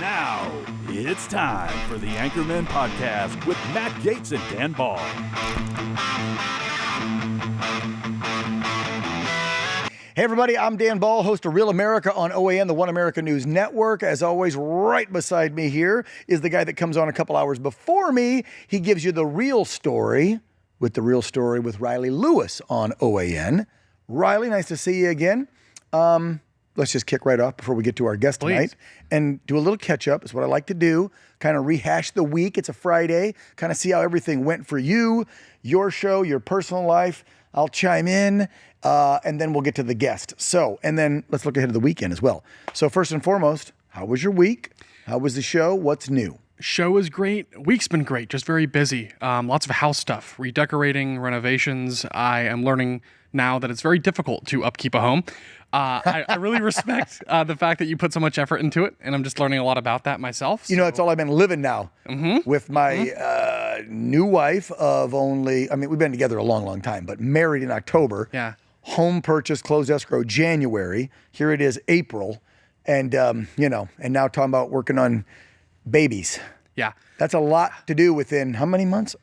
Now, it's time for the Anchormen podcast with Matt Gates and Dan Ball. Hey everybody, I'm Dan Ball, host of Real America on OAN, the One America News Network. As always, right beside me here is the guy that comes on a couple hours before me. He gives you the real story with Riley Lewis on OAN. Riley, nice to see you again. Let's just kick right off before we get to our guest tonight and do a little catch up. Is what I like to do. Kind of rehash the week. It's a Friday. Kind of see how everything went for you, your show, your personal life. I'll chime in, and then we'll get to the guest. And then let's look ahead to the weekend as well. So first and foremost, how was your week? How was the show? What's new? Show is great. Week's been great. Just very busy. Lots of house stuff, redecorating, renovations. I am learning now that it's very difficult to upkeep a home. I really respect the fact that you put so much effort into it, and I'm just learning a lot about that myself. You know, it's all I've been living now with my new wife of only, we've been together a long, long time, but married in October. Yeah. Home purchase, closed escrow, January. Here it is, April. And, and now talking about working on babies. Yeah. That's a lot to do within how many months?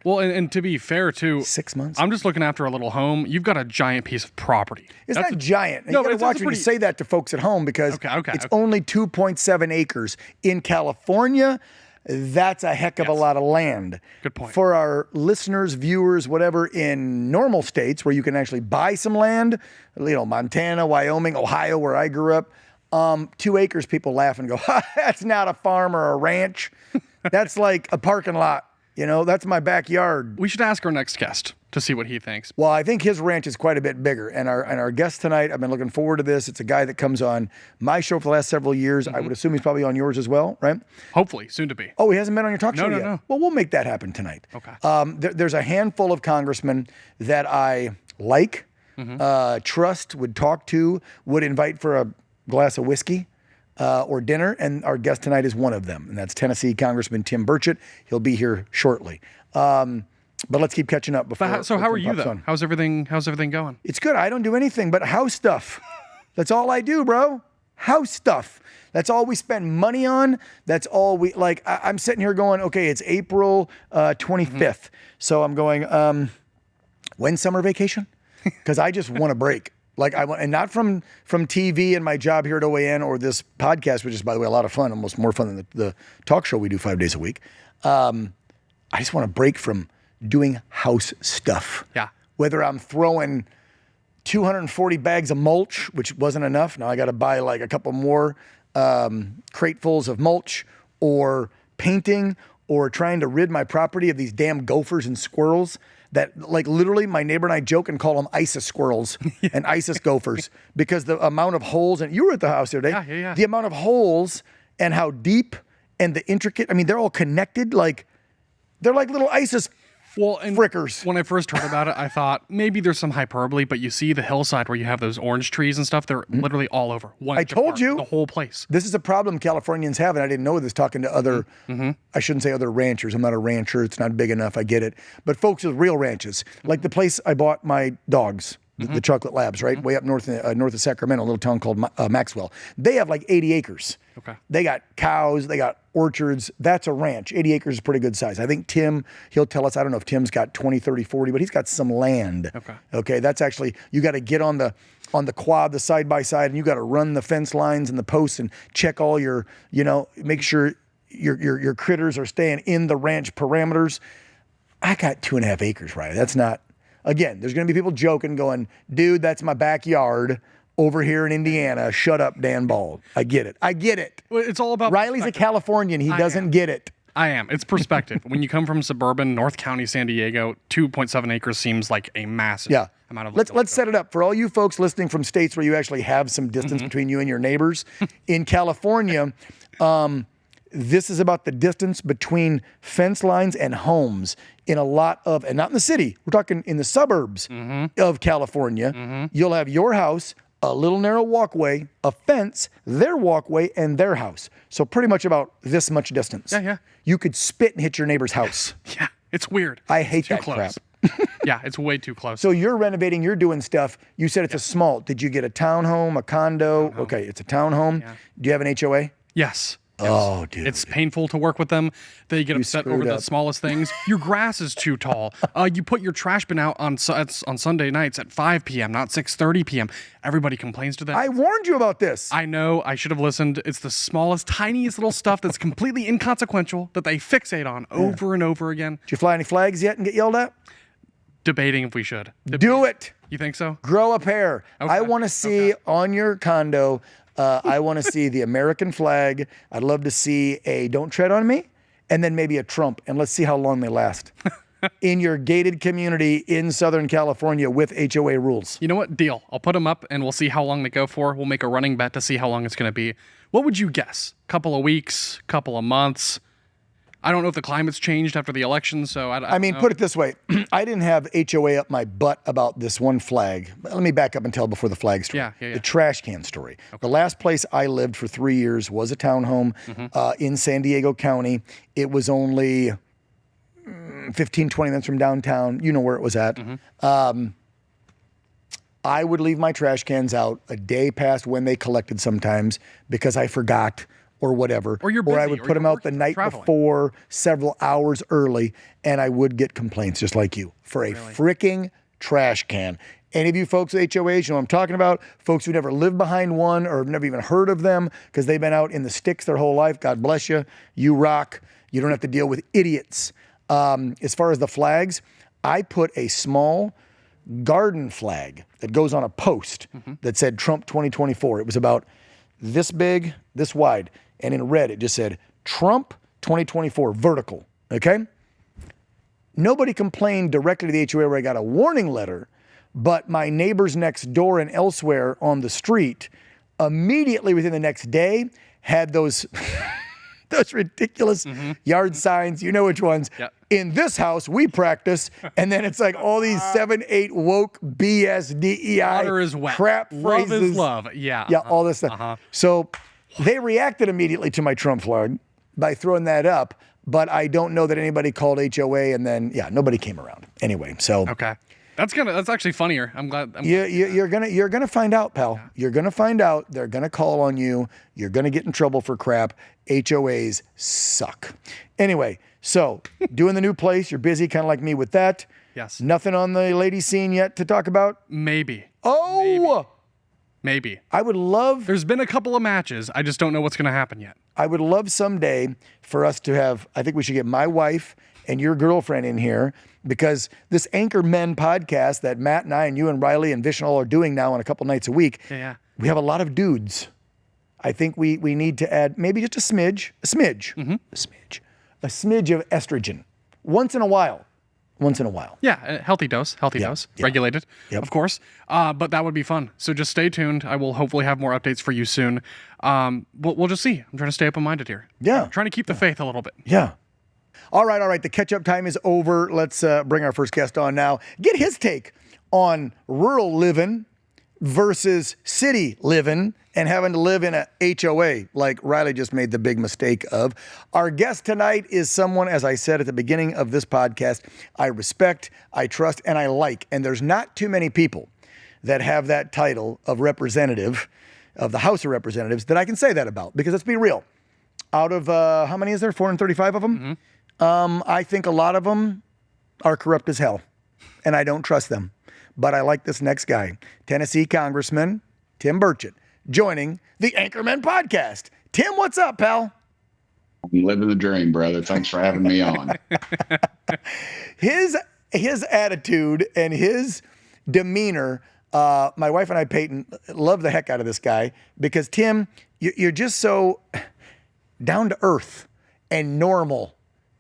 Well, and to be fair, too, 6 months. I'm just looking after a little home. You've got a giant piece of property. It's not giant. No, you got to watch when you say that to folks at home because it's only 2.7 acres. In California, that's a heck of a lot of land. Good point. For our listeners, viewers, whatever, in normal states where you can actually buy some land, Montana, Wyoming, Ohio, where I grew up, 2 acres, people laugh and go, that's not a farm or a ranch. That's like a parking lot. That's my backyard. We should ask our next guest to see what he thinks. Well, I think his ranch is quite a bit bigger. And our guest tonight, I've been looking forward to this. It's a guy that comes on my show for the last several years. I would assume he's probably on yours as well, right? Hopefully, soon to be. Oh, he hasn't been on your talk show yet? No. Well, we'll make that happen tonight. Okay. There's a handful of congressmen that I like, trust, would talk to, would invite for a glass of whiskey. Or dinner, and our guest tonight is one of them, and that's Tennessee Congressman Tim Burchett. He'll be here shortly. But let's keep catching up before. So how are you, though? How's everything going? It's good. I don't do anything but house stuff. That's all I do, bro. House stuff. That's all we spend money on. That's all we, I'm sitting here going, okay, it's April 25th. So I'm going, when's summer vacation? Because I just want a break. And not from TV and my job here at OAN or this podcast, which is, by the way, a lot of fun, almost more fun than the talk show we do 5 days a week. I just want to break from doing house stuff. Yeah. Whether I'm throwing 240 bags of mulch, which wasn't enough. Now I got to buy a couple more cratefuls of mulch, or painting, or trying to rid my property of these damn gophers and squirrels. That literally my neighbor and I joke and call them ISIS squirrels and ISIS gophers because the amount of holes, and you were at the house the other day, Yeah. the amount of holes and how deep and the intricate, they're all connected. They're like little ISIS frickers. When I first heard about it, I thought maybe there's some hyperbole, but you see the hillside where you have those orange trees and stuff, they're literally all over. I told you. The whole place. This is a problem Californians have, and I didn't know this talking to other, I shouldn't say other ranchers. I'm not a rancher. It's not big enough. I get it. But folks with real ranches, like the place I bought my dogs, the Chocolate Labs, right? Way up north of Sacramento, a little town called Maxwell. They have 80 acres. Okay. They got cows, they got orchards. That's a ranch. 80 acres is pretty good size. I think Tim, he'll tell us, I don't know if Tim's got 20, 30, 40, but he's got some land. Okay. That's actually, you got to get on the quad, the side by side, and you got to run the fence lines and the posts and check all your, make sure your critters are staying in the ranch parameters. I got 2.5 acres, right? That's not, again, there's going to be people joking going, dude, that's my backyard. Over here in Indiana, shut up, Dan Ball. I get it. Well, it's all about Riley's a Californian. He doesn't get it. I am. It's perspective. When you come from suburban North County, San Diego, 2.7 acres seems like a massive amount of. Let's set it up for all you folks listening from states where you actually have some distance between you and your neighbors. In California, this is about the distance between fence lines and homes in a lot of, and not in the city. We're talking in the suburbs of California. You'll have your house, a little narrow walkway, a fence, their walkway, and their house. So pretty much about this much distance. Yeah. You could spit and hit your neighbor's house. Yeah, it's weird. I hate Too that close. crap. Yeah, it's way too close. So you're renovating, you're doing stuff. You said it's a small. Did you get a townhome, a condo? Townhome. Okay, it's a townhome. Yeah. Do you have an HOA? Yes. Oh, dude. It's painful to work with them. They get upset over the smallest things. Your grass is too tall. You put your trash bin out on Sunday nights at 5 p.m., not 6:30 p.m. Everybody complains to that. I warned you about this. I know. I should have listened. It's the smallest, tiniest little stuff that's completely inconsequential that they fixate on over and over again. Did you fly any flags yet and get yelled at? Debating if we should. Do it. You think so? Grow a pair. Okay. I want to see on your condo, I want to see the American flag. I'd love to see a Don't Tread on Me, and then maybe a Trump, and let's see how long they last. In your gated community in Southern California with HOA rules. You know what? Deal. I'll put them up, and we'll see how long they go for. We'll make a running bet to see how long it's going to be. What would you guess? Couple of weeks? Couple of months? I don't know if the climate's changed after the election, so I mean, know. put it this way. I didn't have HOA up my butt about this one flag. Let me back up and tell before the flag story. Yeah. The trash can story. Okay. The last place I lived for 3 years was a townhome in San Diego County. It was only 15, 20 minutes from downtown. You know where it was at. I would leave my trash cans out a day past when they collected sometimes because I forgot or whatever. Or you're busy, I would or put them you're out the night traveling. before, several hours early, and I would get complaints just like you for a freaking trash can. Any of you folks with HOAs, you know what I'm talking about? Folks who never lived behind one or have never even heard of them because they've been out in the sticks their whole life. God bless you. You rock. You don't have to deal with idiots. As far as the flags, I put a small garden flag that goes on a post that said Trump 2024. It was about this big, this wide, and in red it just said Trump 2024 vertical, okay? Nobody complained directly to the HOA where I got a warning letter, but my neighbors next door and elsewhere on the street immediately within the next day had those those ridiculous yard signs, you know which ones. Yep. In this house, we practice, and then it's like all these 7, 8 woke BS, DEI, Water is wet. crap Love phrases. is love. Yeah. Yeah, all this stuff. So they reacted immediately to my Trump flag by throwing that up, but I don't know that anybody called HOA, and then, nobody came around. Anyway, so. Okay. That's actually funnier. I'm glad. You're gonna find out, pal. Yeah. You're gonna find out. They're gonna call on you. You're gonna get in trouble for crap. HOAs suck. Anyway, so doing the new place. You're busy, kind of like me with that. Yes. Nothing on the lady scene yet to talk about. Maybe. Oh. Maybe. I would love. There's been a couple of matches. I just don't know what's going to happen yet. I would love someday for us to have. I think we should get my wife and your girlfriend in here. Because this Anchormen podcast that Matt and I and you and Riley and Vish and all are doing now on a couple nights a week, we have a lot of dudes. I think we need to add maybe just a smidge of estrogen once in a while. Yeah, a healthy dose, regulated, of course. But that would be fun. So just stay tuned. I will hopefully have more updates for you soon. We'll just see. I'm trying to stay open-minded here. Yeah. I'm trying to keep the faith a little bit. Yeah. All right. The catch-up time is over. Let's bring our first guest on now. Get his take on rural living versus city living and having to live in a HOA like Riley just made the big mistake of. Our guest tonight is someone, as I said at the beginning of this podcast, I respect, I trust, and I like. And there's not too many people that have that title of representative of the House of Representatives that I can say that about. Because let's be real. Out of, how many is there? 435 of them? I think a lot of them are corrupt as hell, and I don't trust them. But I like this next guy, Tennessee Congressman Tim Burchett, joining the Anchormen podcast. Tim, what's up, pal? I'm living the dream, brother. Thanks for having me on. His attitude and his demeanor, my wife and I, Peyton, love the heck out of this guy because, Tim, you're just so down to earth and normal.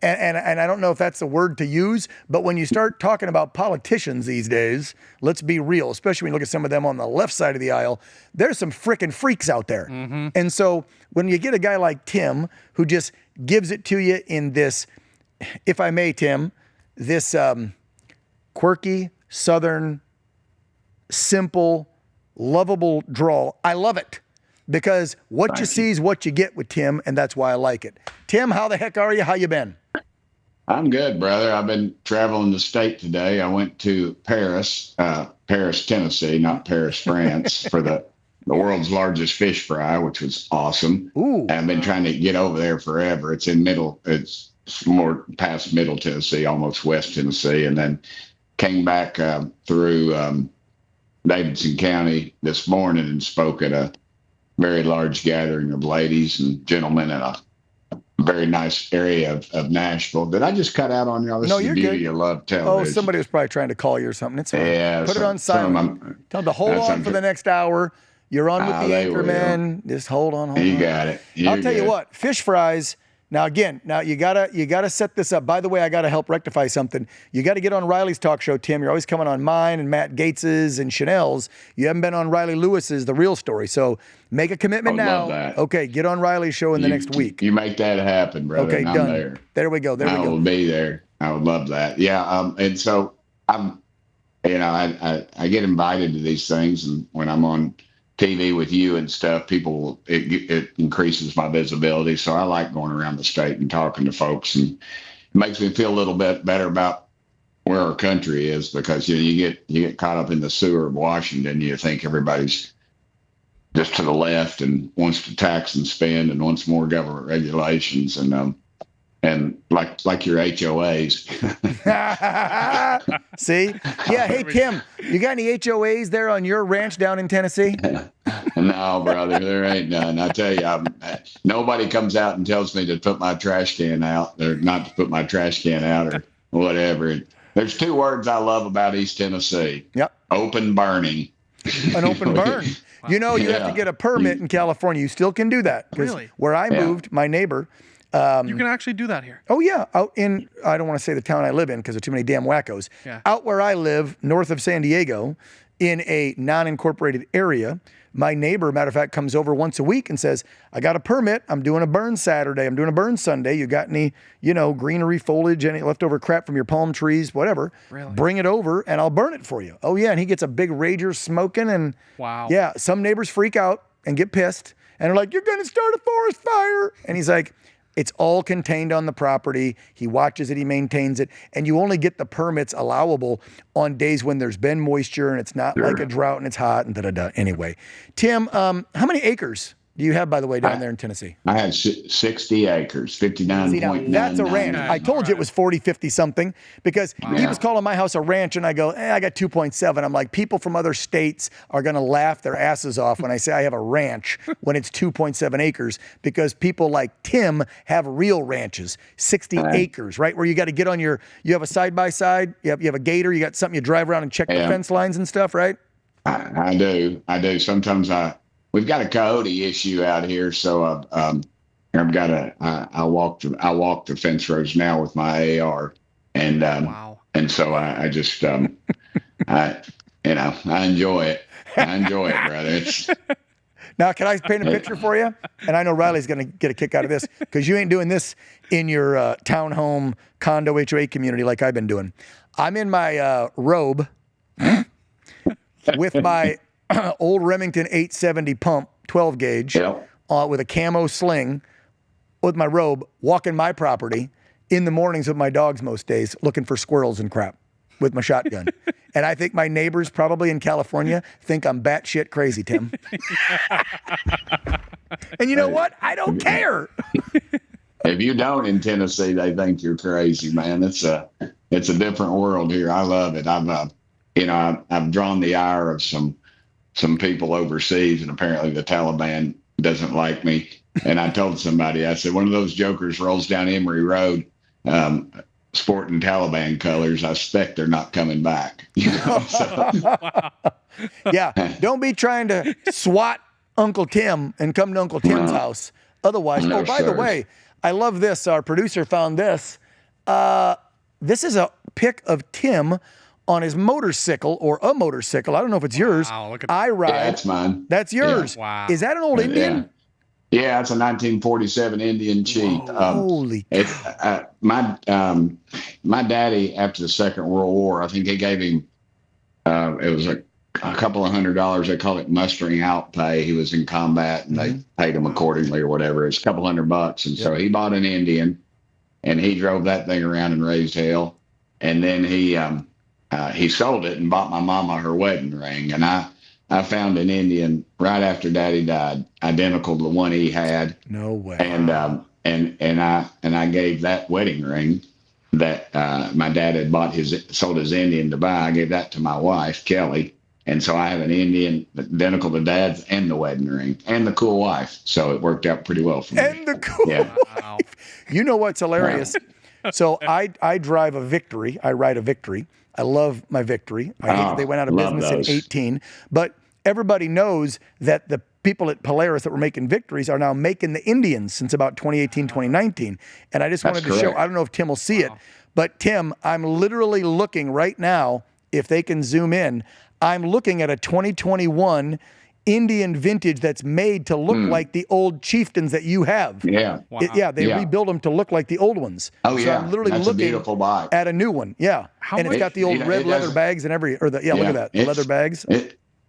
And I don't know if that's the word to use, but when you start talking about politicians these days, let's be real, especially when you look at some of them on the left side of the aisle, there's some freaking freaks out there. And so when you get a guy like Tim who just gives it to you in this, if I may, Tim, this quirky, southern, simple, lovable drawl, I love it. Because what you see is what you get with Tim, and that's why I like it. Tim, how the heck are you? How you been? I'm good, brother. I've been traveling the state today. I went to Paris, Tennessee, not Paris, France, for the world's largest fish fry, which was awesome. Ooh. And I've been trying to get over there forever. It's more past middle Tennessee, almost West Tennessee, and then came back through Davidson County this morning and spoke at a very large gathering of ladies and gentlemen in a very nice area of Nashville. Did I just cut out on y'all? This No, is you're the beauty good. of love Oh, television. somebody was probably trying to call you or something. It's fine. Yeah, Put it on silent. Tell them to hold on for the next hour. You're on with the they Anchormen. Just hold on. You got it. I'll tell you what, fish fries. Now you gotta set this up. By the way, I gotta help rectify something. You gotta get on Riley's talk show, Tim. You're always coming on mine and Matt Gates's and Chanel's. You haven't been on Riley Lewis's The Real Story. So make a commitment now. Love that. Okay, get on Riley's show in the next week. You make that happen, brother. Okay, and done. I'm there. There we go. I will be there. I would love that. Yeah. And so I'm, I get invited to these things, and when I'm on TV with you and stuff, it increases my visibility. So I like going around the state and talking to folks, and it makes me feel a little bit better about where our country is, because you get caught up in the sewer of Washington. You think everybody's just to the left and wants to tax and spend and wants more government regulations, and like your HOAs. See? Yeah. Hey, Tim, you got any HOAs there on your ranch down in Tennessee? No, brother, there ain't none. I tell you, nobody comes out and tells me to put my trash can out, or not to put my trash can out, or whatever. There's two words I love about East Tennessee. Yep. Open burning. An open burn. Wow. You have to get a permit in California. You still can do that. Really? Where I moved, my neighbor. You can actually do that here. Oh, yeah. Out in, I don't want to say the town I live in because there are too many damn wackos. Yeah. Out where I live, north of San Diego, in a non-incorporated area, my neighbor, matter of fact, comes over once a week and says, I got a permit. I'm doing a burn Saturday. I'm doing a burn Sunday. You got any, greenery, foliage, any leftover crap from your palm trees, whatever. Really? Bring it over and I'll burn it for you. Oh, yeah. And he gets a big rager smoking. And wow. Yeah, some neighbors freak out and get pissed. And they're like, you're going to start a forest fire. And he's like, it's all contained on the property. He watches it, he maintains it, and you only get the permits allowable on days when there's been moisture and it's not like a drought and it's hot and da-da-da. Anyway, Tim, how many acres do you have, by the way, down there in Tennessee? I had 60 acres, 59.9. That's a ranch. I told you it was 40, 50 something because he was calling my house a ranch and I go, I got 2.7. I'm like, people from other states are going to laugh their asses off when I say I have a ranch when it's 2.7 acres because people like Tim have real ranches, 60 acres, right? Where you got to get on you have a side-by-side, you have a gator, you got something you drive around and check the fence lines and stuff, right? I do. Sometimes we've got a coyote issue out here, so I've got I walk the fence rows now with my AR, and wow. And so I just I enjoy it. I enjoy it, brother. Now, can I paint a picture for you? And I know Riley's going to get a kick out of this because you ain't doing this in your townhome condo HOA community like I've been doing. I'm in my robe with my old Remington 870 pump, 12 gauge, with a camo sling, with my robe, walking my property in the mornings with my dogs most days, looking for squirrels and crap with my shotgun. And I think my neighbors probably in California think I'm batshit crazy, Tim. And you know what? I don't care. If you don't in Tennessee, they think you're crazy, man. It's a different world here. I love it. I've drawn the ire of some people overseas, and apparently the Taliban doesn't like me. And I told somebody, I said, one of those jokers rolls down Emory Road, sporting Taliban colors. I suspect they're not coming back. Wow. Yeah, don't be trying to swat Uncle Tim and come to Uncle Tim's house. Otherwise, No, by the way, I love this. Our producer found this. This is a pic of Tim on his motorcycle or a motorcycle. I don't know if it's yours. Wow, look at I ride. Yeah, that's mine. That's yours. Yeah. Wow. Is that an old Indian? Yeah, it's a 1947 Indian Chief. Holy cow. My daddy, after the Second World War, I think he gave him, it was a couple of $100. They call it mustering out pay. He was in combat and they paid him accordingly or whatever. It's a couple $100. And so he bought an Indian and he drove that thing around and raised hell. And then he sold it and bought my mama her wedding ring. And I found an Indian right after Daddy died, identical to the one he had. No way. And I gave that wedding ring that my dad had sold his Indian to buy. I gave that to my wife, Kelly. And so I have an Indian identical to Dad's and the wedding ring and the cool wife. So it worked out pretty well for me. And the cool wife. You know what's hilarious? So I drive a Victory. I ride a Victory. I love my Victory. I hate that they went out of business in 2018. But everybody knows that the people at Polaris that were making Victories are now making the Indians since about 2018, 2019. And I just wanted to show, I don't know if Tim will see it, but Tim, I'm literally looking right now, if they can zoom in, I'm looking at a 2021 Indian vintage that's made to look like the old chieftains that you have. Yeah. Wow. They rebuild them to look like the old ones. Oh, so yeah. I'm literally That's looking a beautiful bike. at a new one. Yeah. And it's got the old red leather bags and look at that, the leather bags.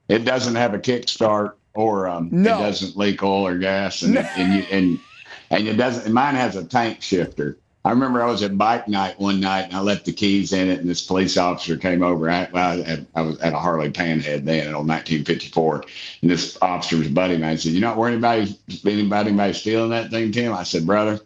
It doesn't have a kickstart or it doesn't leak oil or gas, and it doesn't. Mine has a tank shifter. I remember I was at bike night one night and I left the keys in it, and this police officer came over. I was at a Harley Panhead then in 1954, and this officer was buddy man. He said, "You not worried about anybody stealing that thing, Tim?" I said, "Brother,"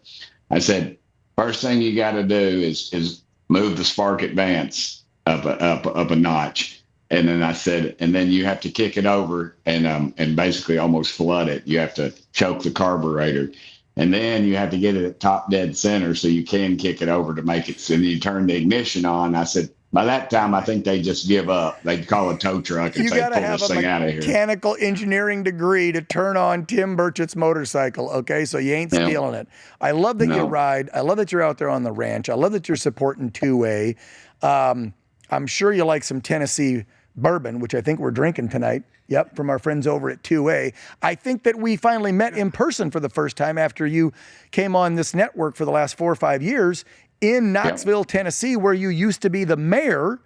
I said, "first thing you got to do is move the spark advance up a notch." And then I said, and then you have to kick it over and basically almost flood it. You have to choke the carburetor. And then you have to get it at top dead center so you can kick it over to make it. So then you turn the ignition on. I said, by that time, I think they just give up. They'd call a tow truck and say, pull this thing out of here. You got to have a mechanical engineering degree to turn on Tim Burchett's motorcycle, okay? So you ain't stealing it. I love that you ride. I love that you're out there on the ranch. I love that you're supporting 2A. I'm sure you like some Tennessee bourbon, which I think we're drinking tonight. Yep, from our friends over at 2A. I think that we finally met in person for the first time after you came on this network for the last 4 or 5 years in Knoxville, Tennessee, where you used to be the mayor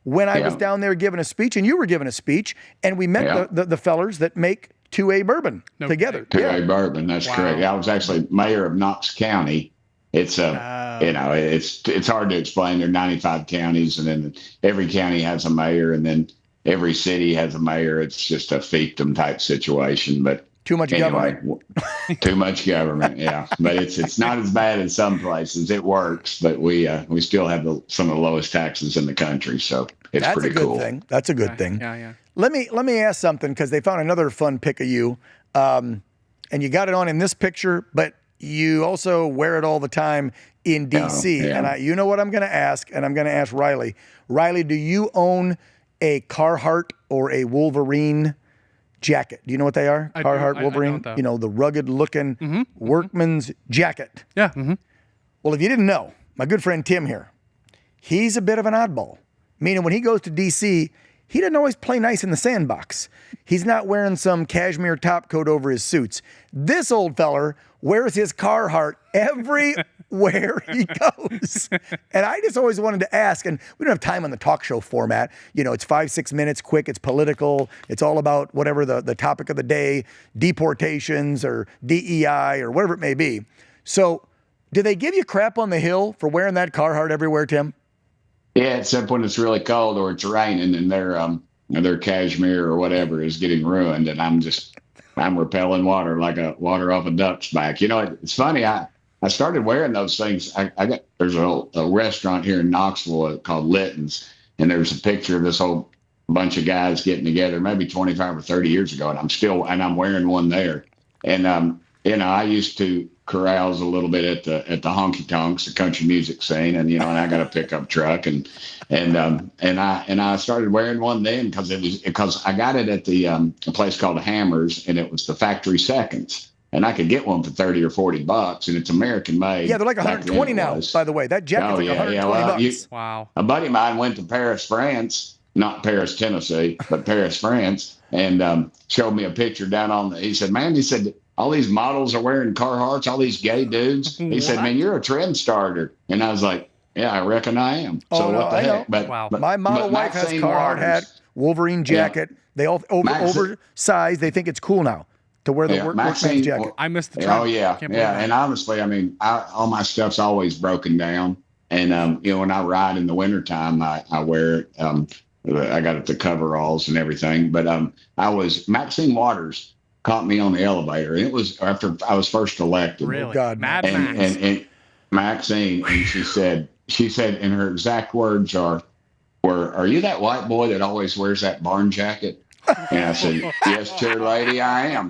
when I was down there giving a speech, and you were giving a speech, and we met the fellers that make 2A bourbon together. 2A bourbon, that's correct. I was actually mayor of Knox County. It's it's hard to explain. There are 95 counties, and then every county has a mayor, and then every city has a mayor. It's just a fiefdom type situation, but too much government. Too much government, yeah. But it's not as bad as some places. It works, but we still have some of the lowest taxes in the country, so it's pretty cool. That's a good thing. That's a good thing. Yeah. Let me ask something, because they found another fun pic of you, and you got it on in this picture, but you also wear it all the time in DC. And you know what I'm going to ask, and I'm going to ask Riley. Riley, do you own a Carhartt or a Wolverine jacket? Do you know what they are? Carhartt, Wolverine. You know, the rugged-looking workman's jacket. Yeah. Well, if you didn't know, my good friend Tim here, he's a bit of an oddball. Meaning when he goes to D.C., he doesn't always play nice in the sandbox. He's not wearing some cashmere top coat over his suits. This old feller wears his Carhartt everywhere he goes. And I just always wanted to ask, and we don't have time on the talk show format. You know, it's 5-6 minutes, quick, it's political. It's all about whatever the topic of the day, deportations or DEI or whatever it may be. So do they give you crap on the Hill for wearing that Carhartt everywhere, Tim? Yeah, except when it's really cold or it's raining and their cashmere or whatever is getting ruined, and I'm repelling water like water off a duck's back. You know, it's funny. I started wearing those things. There's a restaurant here in Knoxville called Litton's, and there's a picture of this whole bunch of guys getting together, maybe 25 or 30 years ago, and I'm wearing one there. And I used to carouse a little bit at the honky tonks, the country music scene, and and I got a pickup truck, and I started wearing one then because I got it at a place called Hammers, and it was the factory seconds, and I could get one for $30 or $40, and it's American made. Yeah, they're like 120 now, by the way. That jacket's like 120 bucks. Wow. A buddy of mine went to Paris, France, not Paris, Tennessee, but Paris, France, and showed me a picture down on he said, all these models are wearing Carhartts, all these gay dudes. He said, man, you're a trend starter. And I was like, yeah, I reckon I am. So what the heck? But, wow. My model wife has Carhartt hat, Wolverine jacket. They all oversized. They think it's cool now. to wear the Yeah, workman's Maxine. jacket. I missed the trend. Oh yeah, Can't believe yeah. that. And honestly, I mean, all my stuff's always broken down. And when I ride in the wintertime, I wear it. I got it the coveralls and everything. But Maxine Waters caught me on the elevator, and it was after I was first elected. Really? Oh, God, Mad And Max. and Maxine, and she said, and her exact words are you that white boy that always wears that barn jacket? And I said, yes, chair lady, I am.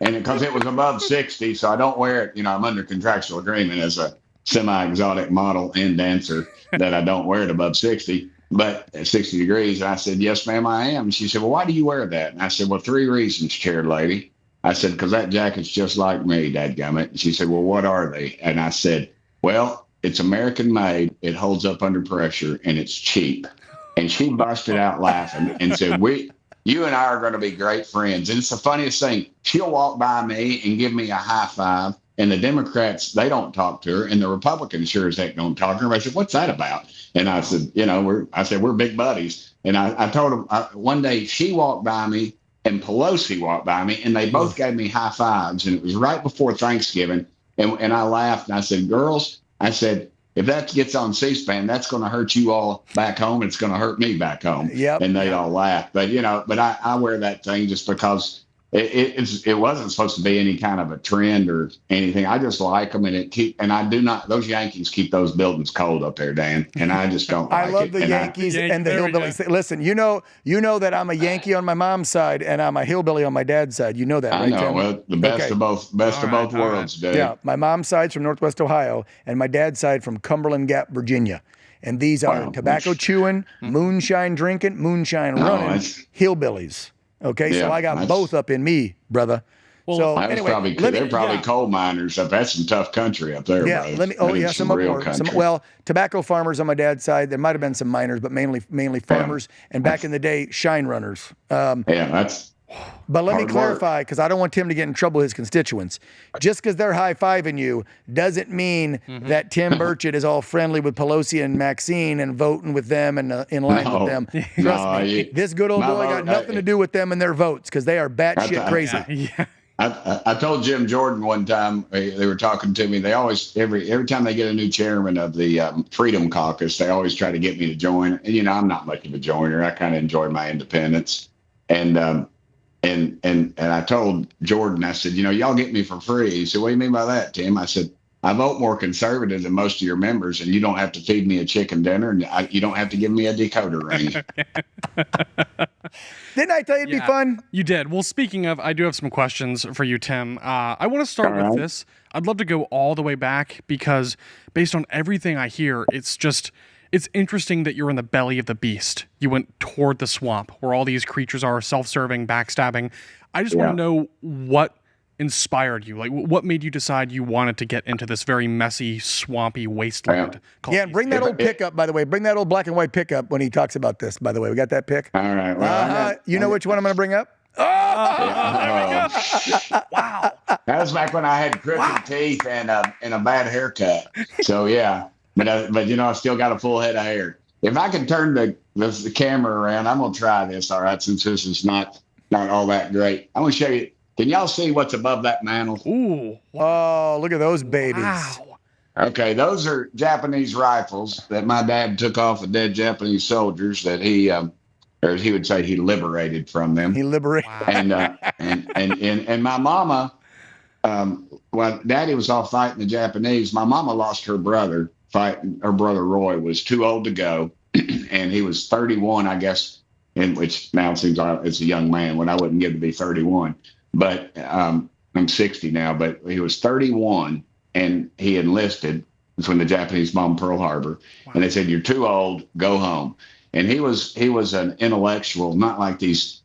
And because it was above 60, so I don't wear it. I'm under contractual agreement as a semi-exotic model and dancer that I don't wear it above 60, but at 60 degrees. And I said, yes, ma'am, I am. And she said, well, why do you wear that? And I said, well, 3 reasons, chair lady. I said, because that jacket's just like me, dadgummit. And she said, well, what are they? And I said, well, it's American made. It holds up under pressure and it's cheap. And she busted out laughing and said, you and I are going to be great friends. And it's the funniest thing. She'll walk by me and give me a high five. And the Democrats, they don't talk to her. And the Republicans sure as heck don't talk to her. I said, what's that about? And I said, we're big buddies. And I told him one day she walked by me and Pelosi walked by me and they both gave me high fives. And it was right before Thanksgiving. And I laughed and I said, girls, I said, if that gets on C-SPAN, that's going to hurt you all back home. It's going to hurt me back home. Yep. And they all laugh. But, I wear that thing just because it wasn't supposed to be any kind of a trend or anything. I just like them. And I do not, those Yankees keep those buildings cold up there, Dan. And I just don't like it. I love the Yankees and the hillbillies. Listen, you know that I'm a Yankee on my mom's side and I'm a hillbilly on my dad's side. You know that, right, I know. Tim? Well, the best of both worlds, dude. Yeah, my mom's side's from Northwest Ohio and my dad's side from Cumberland Gap, Virginia. And these are tobacco chewing, moonshine drinking, moonshine running hillbillies. Okay, so I got both up in me, brother. Well, so they're probably coal miners. That's some tough country up there. Yeah, brother. Some up north. Tobacco farmers on my dad's side. There might have been some miners, but mainly farmers. And back in the day, shine runners. That's. But let me clarify, because I don't want Tim to get in trouble with his constituents. Just because they're high-fiving you doesn't mean that Tim Burchett is all friendly with Pelosi and Maxine and voting with them and in line with them. Trust me, this good old boy got nothing to do with them and their votes because they are batshit crazy. Yeah. I told Jim Jordan one time, they were talking to me. They always, every time they get a new chairman of the Freedom Caucus, they always try to get me to join. And, I'm not much of a joiner. I kind of enjoy my independence. And I told Jordan, I said, y'all get me for free. He said, what do you mean by that, Tim? I said, I vote more conservative than most of your members, and you don't have to feed me a chicken dinner, and you don't have to give me a decoder ring. Didn't I tell you it'd be fun? You did. Well, speaking of, I do have some questions for you, Tim. I want to start with this. I'd love to go all the way back because based on everything I hear, it's interesting that you're in the belly of the beast. You went toward the swamp where all these creatures are self-serving, backstabbing. I just want to know what inspired you. Like, what made you decide you wanted to get into this very messy, swampy wasteland? And bring that old pickup, by the way. Bring that old black and white pickup when he talks about this, by the way. We got that pic? All right. Well, you know which one I'm going to bring up? Wow. That was back when I had crooked teeth and a bad haircut. So, yeah. But I still got a full head of hair. If I can turn the camera around, I'm gonna try this. All right, since this is not all that great, I'm gonna show you. Can y'all see what's above that mantle? Ooh. Oh, look at those babies. Wow. Okay, those are Japanese rifles that my dad took off of dead Japanese soldiers that he would say he liberated from them. He liberated. Wow. And my mama, while Daddy was off fighting the Japanese, my mama lost her brother. Her brother Roy was too old to go, and he was 31, I guess, which now seems like it's a young man when I wouldn't get to be 31. But I'm 60 now, but he was 31, and he enlisted when the Japanese bombed Pearl Harbor. Wow. And they said, you're too old, go home. And he was an intellectual, not like these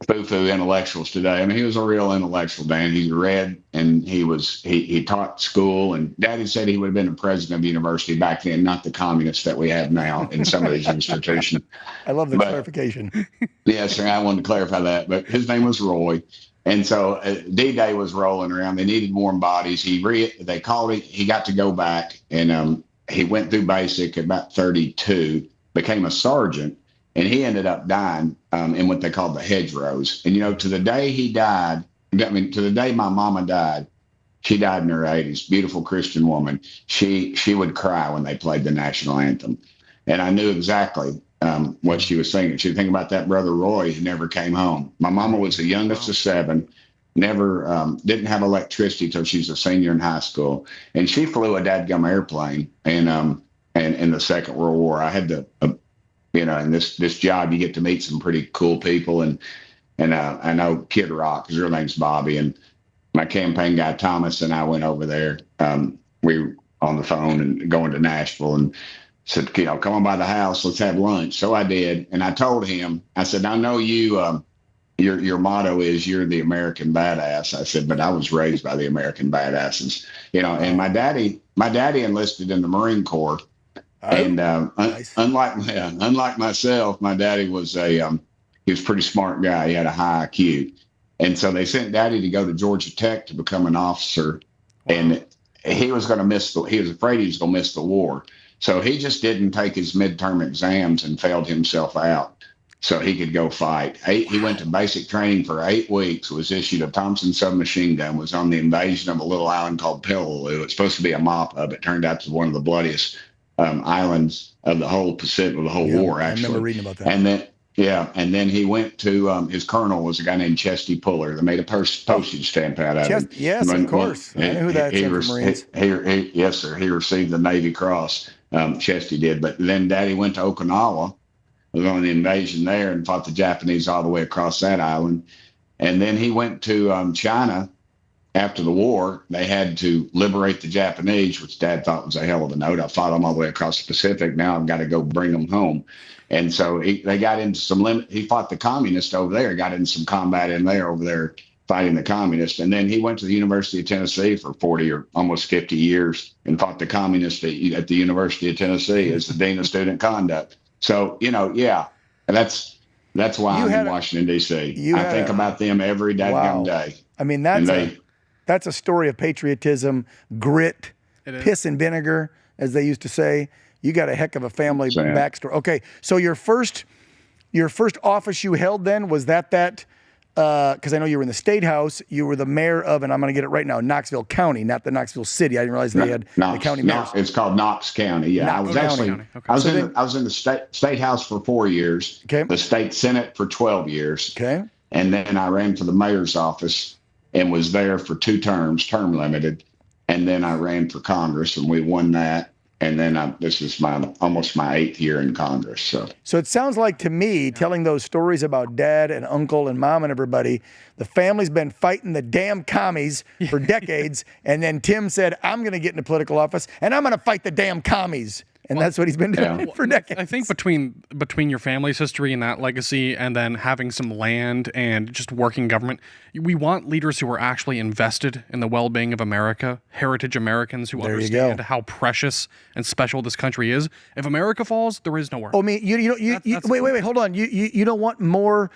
foo-foo intellectuals today. I mean, he was a real intellectual, Dan. He read and he taught school, and Daddy said he would have been the president of the university back then, not the communists that we have now in some of these institutions. I love the clarification. Yes, sir. I wanted to clarify that, but his name was Roy. And so D-Day was rolling around. They needed warm bodies. They called it. He got to go back, and he went through basic at about 32, became a sergeant, and he ended up dying in what they called the hedgerows. And, to the day he died, I mean, to the day my mama died, she died in her 80s, beautiful Christian woman. She would cry when they played the national anthem. And I knew exactly what she was thinking. She was thinking about that brother Roy who never came home. My mama was the youngest of seven, never didn't have electricity till she was a senior in high school. And she flew a dadgum airplane and in the Second World War. I had the in this job you get to meet some pretty cool people and I know Kid Rock, his real name's Bobby, and my campaign guy Thomas and I went over there. We were on the phone and going to Nashville and said, come on by the house, let's have lunch. So I did, and I told him, I said, I know you, your motto is you're the American badass. I said, but I was raised by the American badasses, And my daddy enlisted in the Marine Corps, and nice. unlike myself, my daddy was he was a pretty smart guy. He had a high IQ. And so they sent Daddy to go to Georgia Tech to become an officer. Wow. And he was going to he was afraid he was going to miss the war. So he just didn't take his midterm exams and failed himself out so he could go fight. He went to basic training for 8 weeks, was issued a Thompson submachine gun, was on the invasion of a little island called Peleliu. It's supposed to be a mop up. It turned out to be one of the bloodiest islands of the whole Pacific, of the whole war, actually. I remember reading about that. And then he went to his colonel was a guy named Chesty Puller that made a postage stamp out of him. Yes, of course. I know who that is from Marines. Yes, sir. He received the Navy Cross. Chesty did. But then Daddy went to Okinawa, was on the invasion there, and fought the Japanese all the way across that island. And then he went to China after the war. They had to liberate the Japanese, which Dad thought was a hell of a note. I fought them all the way across the Pacific. Now I've got to go bring them home. And so they got into he fought the communists over there, got into some combat over there fighting the communists. And then he went to the University of Tennessee for 40 or almost 50 years and fought the communists at the University of Tennessee as the Dean of Student Conduct. So, that's why I'm in Washington, D.C. I think about them every day. I mean, that's a story of patriotism, grit, piss and vinegar, as they used to say. You got a heck of a family backstory. Okay, so your first office you held then, was that because I know you were in the State House, you were the mayor of, and I'm going to get it right now, Knoxville County, not the Knoxville City. I didn't realize they had the county mayor. It's called Knox County. Yeah, I was in the State House for 4 years. Okay. The State Senate for 12 years. Okay. And then I ran for the mayor's office and was there for 2 terms, term limited. And then I ran for Congress and we won that. And then this is almost my 8th year in Congress. So it sounds like to me, telling those stories about Dad and Uncle and Mom and everybody, the family's been fighting the damn commies for decades. And then Tim said, I'm going to get into political office and I'm going to fight the damn commies. And that's what he's been doing for decades. I think between your family's history and that legacy and then having some land and just working government, we want leaders who are actually invested in the well-being of America, heritage Americans who understand how precious and special this country is. If America falls, there is nowhere. Oh, I mean, wait, hold on. You don't want more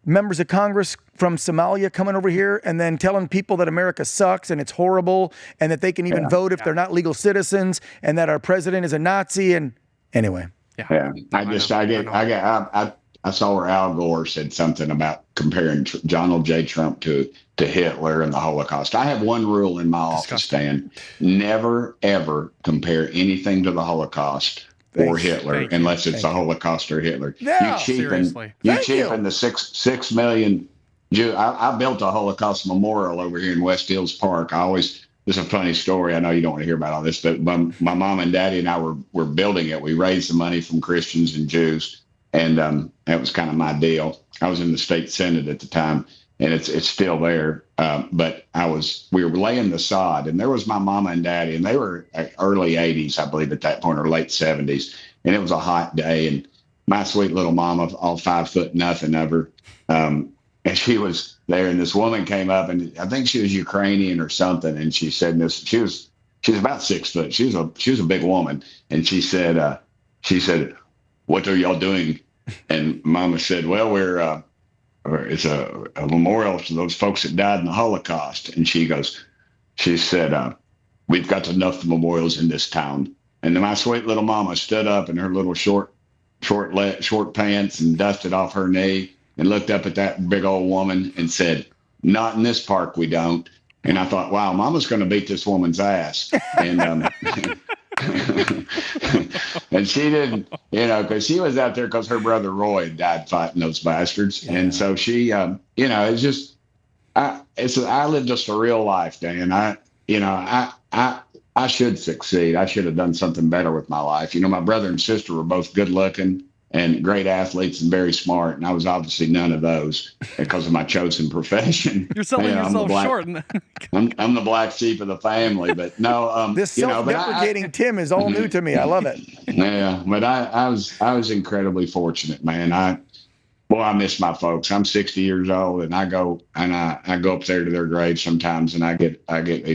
members of Congress from Somalia coming over here and then telling people that America sucks and it's horrible and that they can even vote if they're not legal citizens and that our president is a Nazi and anyway. Yeah. I saw where Al Gore said something about comparing Donald J. Trump to Hitler and the Holocaust. I have one rule in my office, Stan: never ever compare anything to the Holocaust or Hitler, unless it's the Holocaust or Hitler. Yeah, you cheapen the 6 million Jews. I built a Holocaust memorial over here in West Hills Park. This is a funny story. I know you don't want to hear about all this, but my mom and daddy and I were building it. We raised the money from Christians and Jews, and that was kind of my deal. I was in the state senate at the time, and it's still there. But we were laying the sod, and there was my mama and daddy, and they were early 80s, I believe, at that point, or late 70s. And it was a hot day, and my sweet little mama, all 5 foot nothing of her, and she was there, and this woman came up, and I think she was Ukrainian or something, and she said this. She was about 6 foot. She was a big woman, and she said, "What are y'all doing?" And Mama said, "Well, it's a memorial to those folks that died in the Holocaust." And she said, "We've got enough memorials in this town." And then my sweet little mama stood up in her little short pants and dusted off her knee and looked up at that big old woman and said, not in this park, we don't. And I thought, wow, Mama's going to beat this woman's ass. And and she didn't, because she was out there because her brother Roy had died fighting those bastards. Yeah. And so she, it's just, I lived just a real life, Dan. I should succeed. I should have done something better with my life. My brother and sister were both good looking and great athletes and very smart. And I was obviously none of those because of my chosen profession. You're selling yourself short. I'm the black sheep of the family, but no. This self-deprecating Tim is all new to me. I love it. Yeah, but I was incredibly fortunate, man. I miss my folks. I'm 60 years old, and I go up there to their grave sometimes, and I get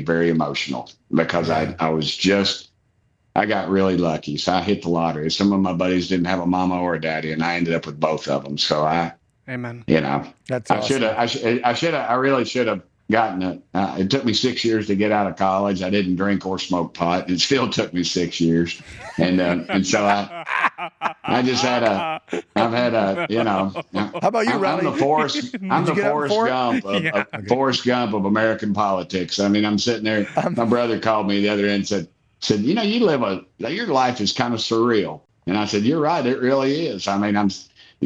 very emotional because I got really lucky. So I hit the lottery. Some of my buddies didn't have a mama or a daddy, and I ended up with both of them. So amen. That's awesome. I really should have gotten it. It took me 6 years to get out of college. I didn't drink or smoke pot. It still took me 6 years. And so I've had a, How about you, Riley? I'm the Forrest Gump of American politics. I mean, I'm sitting there. My brother called me the other day and said, your life is kind of surreal. And I said, you're right. It really is. I mean,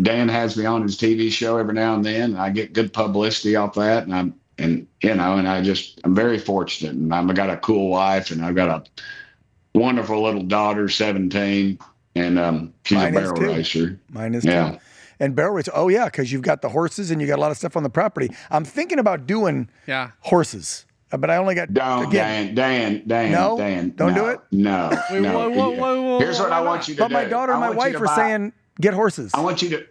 Dan has me on his TV show every now and then. And I get good publicity off that. And I'm very fortunate. And I've got a cool wife, and I've got a wonderful little daughter, 17. And she's a barrel racer. Mine is too. And barrel racer. Oh yeah, because you've got the horses and you got a lot of stuff on the property. I'm thinking about doing horses, but I only got Dan. Don't do it. No. Whoa, here's what I want you to do. But my daughter and my wife are saying get horses. I want you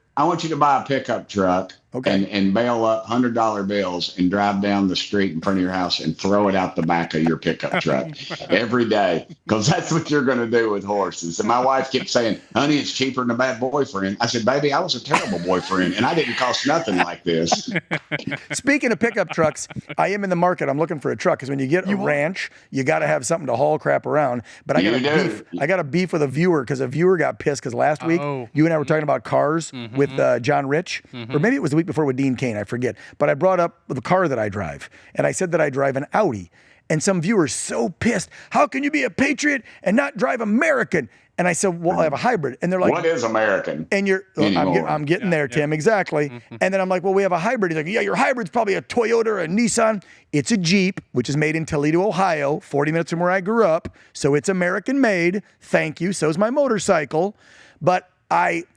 to buy a pickup truck. Okay. And bail up $100 bills and drive down the street in front of your house and throw it out the back of your pickup truck every day, because that's what you're going to do with horses. And my wife kept saying, honey, it's cheaper than a bad boyfriend. I said, baby, I was a terrible boyfriend, and I didn't cost nothing like this. Speaking of pickup trucks, I am in the market. I'm looking for a truck, because when you get a ranch, you got to have something to haul crap around. But I got a beef with a viewer, because a viewer got pissed because last week you and I were talking about cars with John Rich, or maybe it was the week before with Dean Cain, I forget. But I brought up the car that I drive, and I said that I drive an Audi. And some viewers so pissed. How can you be a patriot and not drive American? And I said, well, I have a hybrid. And they're like, what is American? And I'm getting there, Tim, exactly. And then I'm like, well, we have a hybrid. He's like, yeah, your hybrid's probably a Toyota or a Nissan. It's a Jeep, which is made in Toledo, Ohio, 40 minutes from where I grew up. So it's American made. Thank you. So's my motorcycle. But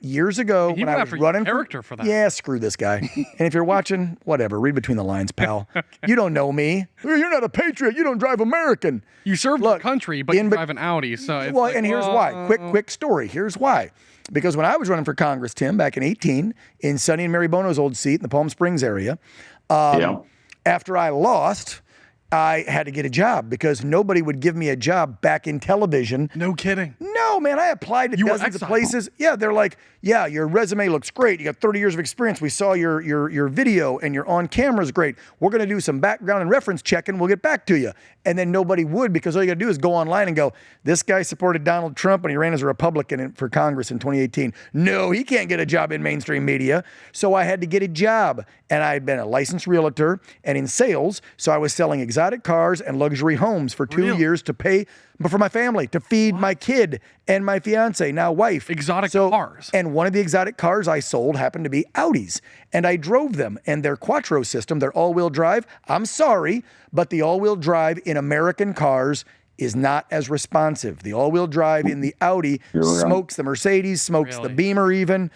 years ago, when I was running for that. Yeah, screw this guy. And if you're watching, whatever, read between the lines, pal. Okay. You don't know me. You're not a patriot. You don't drive American. You serve the country, but you drive an Audi. So it's and here's why. Quick story. Here's why. Because when I was running for Congress, Tim, back in 2018, in Sonny and Mary Bono's old seat in the Palm Springs area, after I lost, I had to get a job because nobody would give me a job back in television. No kidding. No, man. I applied to dozens of places. Yeah, they're like, yeah, your resume looks great. You got 30 years of experience. We saw your video and your on camera is great. We're going to do some background and reference checking. We'll get back to you. And then nobody would, because all you got to do is go online and go, this guy supported Donald Trump and he ran as a Republican for Congress in 2018. No, he can't get a job in mainstream media. So I had to get a job. And I had been a licensed realtor and in sales. So I was selling exotic cars and luxury homes for 2 years to pay for my family, to feed my kid and my fiance, now wife. Exotic cars. And one of the exotic cars I sold happened to be Audis. And I drove them. And their Quattro system, their all-wheel drive, I'm sorry, but the all-wheel drive in American cars is not as responsive. The all-wheel drive in the Audi smokes the Mercedes, smokes the Beamer even.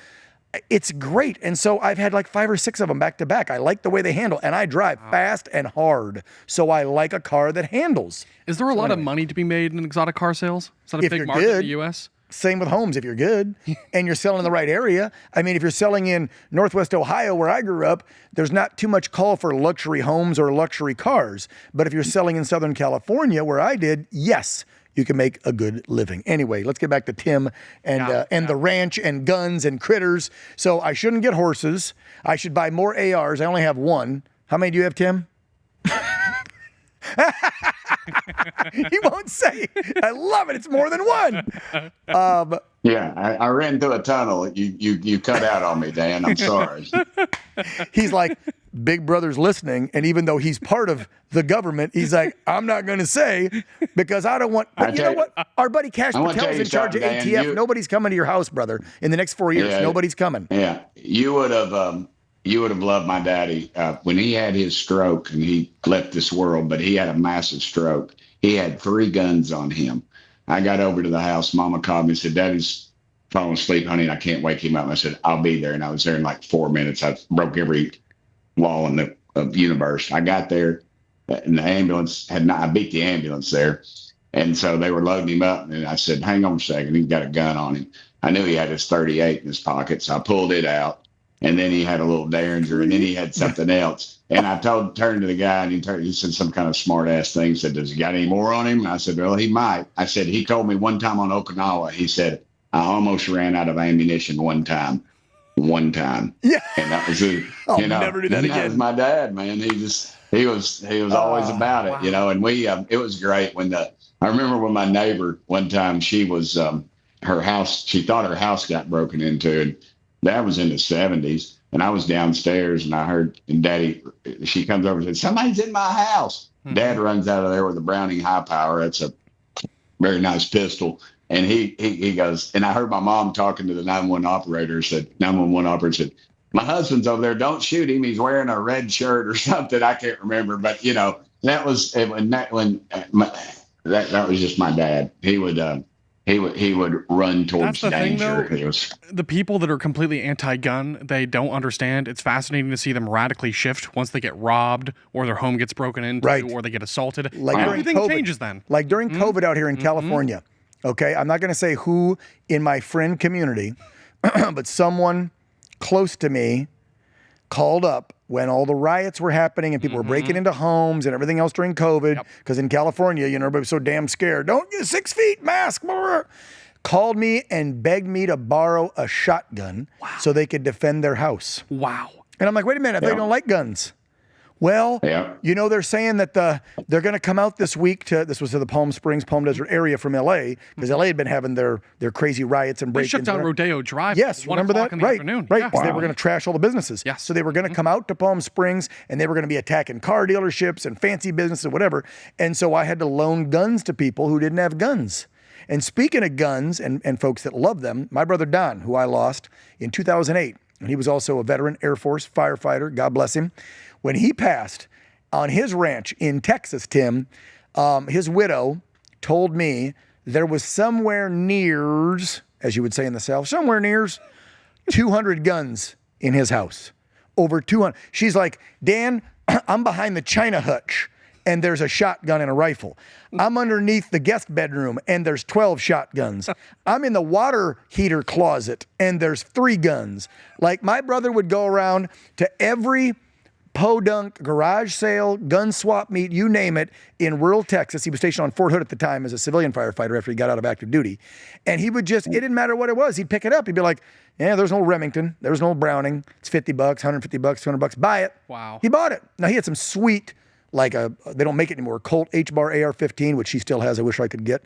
It's great. And so I've had like 5 or 6 of them back to back. I like the way they handle, and I drive fast and hard. So I like a car that handles. Is there a lot of money to be made in exotic car sales? Is that a big market in the U.S.? Same with homes if you're good and you're selling in the right area. I mean, if you're selling in Northwest Ohio, where I grew up, there's not too much call for luxury homes or luxury cars. But if you're selling in Southern California, where I did, yes, you can make a good living. Anyway, let's get back to Tim and the ranch and guns and critters. So I shouldn't get horses. I should buy more ARs. I only have one. How many do you have, Tim? He won't say. I love it. It's more than one. I ran through a tunnel. You cut out on me, Dan. I'm sorry. He's like, Big Brother's listening, and even though he's part of the government, he's like, I'm not going to say because I don't want. But you know what? Our buddy Cash Patel's in charge of ATF. Nobody's coming to your house, brother. In the next 4 years, nobody's coming. Yeah, you would have loved my daddy when he had his stroke and he left this world. But he had a massive stroke. He had 3 guns on him. I got over to the house. Mama called me and said, "Daddy's falling asleep, honey, and I can't wake him up." I said, "I'll be there." And I was there in like 4 minutes. I broke every law in the universe. I got there, and the ambulance had not. I beat the ambulance there, and so they were loading him up. And I said, "Hang on a second, he's got a gun on him." I knew he had his 38 in his pocket, so I pulled it out, and then he had a little Derringer, and then he had something else. And I turned to the guy, and he said some kind of smart ass thing. He said, "Does he got any more on him?" And I said, "Well, he might." I said, "He told me one time on Okinawa, he said, I almost ran out of ammunition one time. Yeah. And that was it. I'll never do that again. That was my dad, man. He was always about it, and we, it was great I remember when my neighbor one time, she was, her house, she thought her house got broken into, and that was in the 70s. And I was downstairs and I heard, and she comes over and said, "Somebody's in my house." Mm-hmm. Dad runs out of there with a Browning high power. That's a very nice pistol. And he goes, and I heard my mom talking to the 911 operator said, "My husband's over there. Don't shoot him. He's wearing a red shirt," or something. I can't remember, but that was that was just my dad. He would run towards That's the danger. Thing, though, the people that are completely anti-gun, they don't understand. It's fascinating to see them radically shift once they get robbed or their home gets broken into or they get assaulted. Like everything changes then. Like during COVID out here in California. Okay, I'm not going to say who in my friend community, but someone close to me called up when all the riots were happening and people were breaking into homes and everything else during COVID, because in California, everybody was so damn scared. Don't get 6 feet, mask, blah. Called me and begged me to borrow a shotgun so they could defend their house. Wow. And I'm like, wait a minute, I thought you don't like guns. Well, they're saying that they're going to come out this week this was to the Palm Springs, Palm Desert area from LA, because LA had been having their crazy riots and break-ins. They shut down Rodeo Drive. Yes, remember that? Right, afternoon. Right, because they were going to trash all the businesses. Yes. So they were going to come out to Palm Springs, and they were going to be attacking car dealerships and fancy businesses and whatever. And so I had to loan guns to people who didn't have guns. And speaking of guns and folks that love them, my brother Don, who I lost in 2008, and he was also a veteran Air Force firefighter, God bless him, when he passed, on his ranch in Texas, Tim, his widow told me there was somewhere nears, as you would say in the South, 200 guns in his house. Over 200. She's like, "Dan, I'm behind the China hutch, and there's a shotgun and a rifle. I'm underneath the guest bedroom, and there's 12 shotguns. I'm in the water heater closet, and there's 3 guns." Like, my brother would go around to every podunk, garage sale, gun swap meet, you name it, in rural Texas. He was stationed on Fort Hood at the time as a civilian firefighter after he got out of active duty. And he would it didn't matter what it was. He'd pick it up. He'd be like, "Yeah, there's no Remington. There's no Browning. It's $50, $150, $200. Buy it." Wow. He bought it. Now, he had some sweet, they don't make it anymore, Colt H-Bar AR-15, which he still has. I wish I could get.